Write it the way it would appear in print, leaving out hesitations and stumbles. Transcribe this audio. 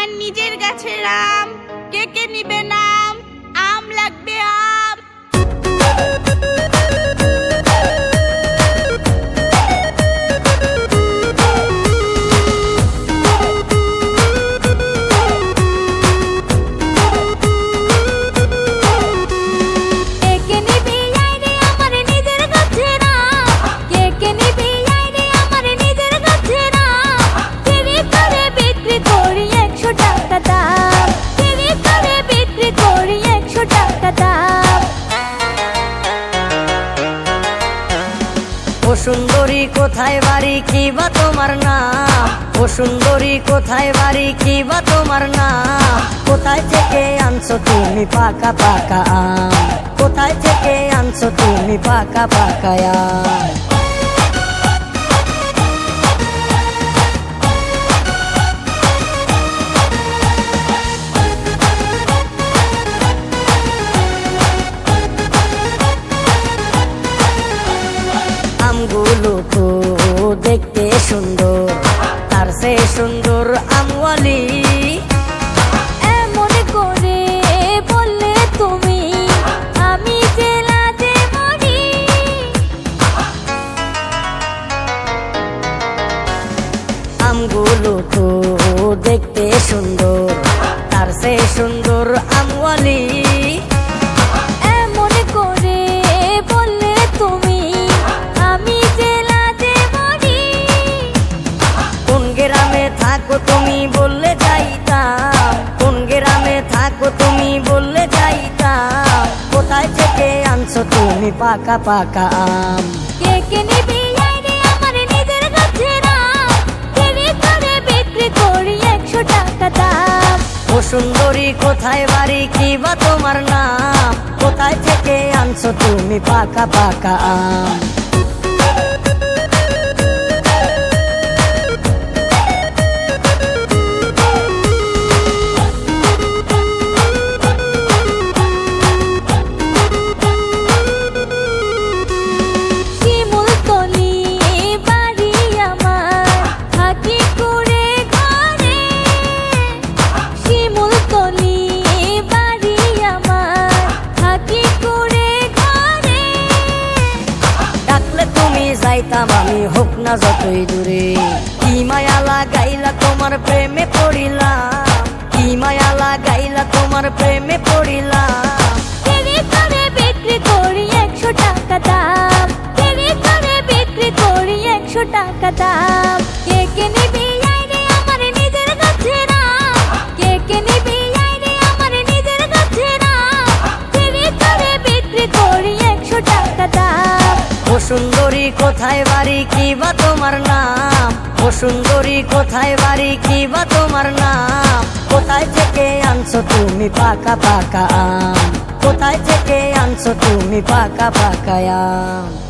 আমার নিজের গাছের আম, কে কে নিবে নাম? আম লাগবে আম। ও সুন্দরী কোথায় বাড়ি, কি বা তোমার নাম? ও সুন্দরী কোথায় বাড়ি, কি বা তোমার নাম? কোথায় থেকে আনছো তুমি পাকা পাকা আম? কোথায় থেকে আনছো তুমি পাকা পাকা আম? আমগুলো তো দেখতে সুন্দর, তার সে সুন্দর আমওয়ালি। এমন করে বললে তুমি, আমি যে লাজে মরি। আমগুলো তো দেখতে সুন্দর, তার সে সুন্দর আমওয়ালি। এমন করে বললে তুমি, আমি যে লাজে মরি। কোন গ্রামে থাকো তুমি বললে যাইতাম, কোন গ্রামে থাকো তুমি বললে যাইতাম। কোথায় থেকে আনছো তুমি পাকা পাকা আম? কে কে নিবি আইরে আমার নিজের গাছের আম? কেড়ে করে বিক্রি করি 100 টাকা দাম। ও সুন্দরী কোথায় বাড়ি, কি বা তোমার নাম? কোথায় থেকে আনছো তুমি পাকা পাকা আম? শিমুলতলি বাড়ি আমার, থাকি কুড়ে ঘরে। শিমুলতলি বাড়ি আমার, থাকি কুড়ে ঘরে। ডাকলে তুমি যাইতাম আমি, হোক না যতই দূরে। কি মায়া লাগাইলা তোমার প্রেমে পড়িলাম, কি মায়া লাগাইলা তোমার প্রেমে পড়িলাম। কেড়ে করে বিক্রি করি 100 টাকা দাম। কেড়ে করে বিক্রি করি 100 টাকা দাম। কে কে নিবি আইরে আমার নিজের গাছের আম? কে কে নিবি আইরে আমার নিজের গাছের আম? কেড়ে করে বিক্রি করি 100 টাকা দাম। ও সুন্দরী কোথায় বাড়ি, কি বা তোমার নাম? ও সুন্দরী কোথায় বাড়ি, কি বা তোমার নাম? কোথায় থেকে আনছো তুমি পাকা পাকা আম? কোথায় থেকে আনছো তুমি পাকা পাকা আম?